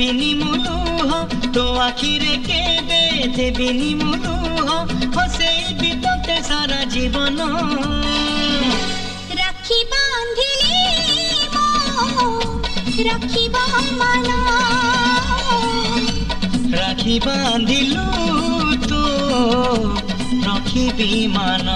देबिनी मुलुह तो आखिरे केबे देबिनी मुलुह हसेबी तोते सारा जीवन राखी बांधिली राखी मन राखी बांधिलु तो रखिबी मान।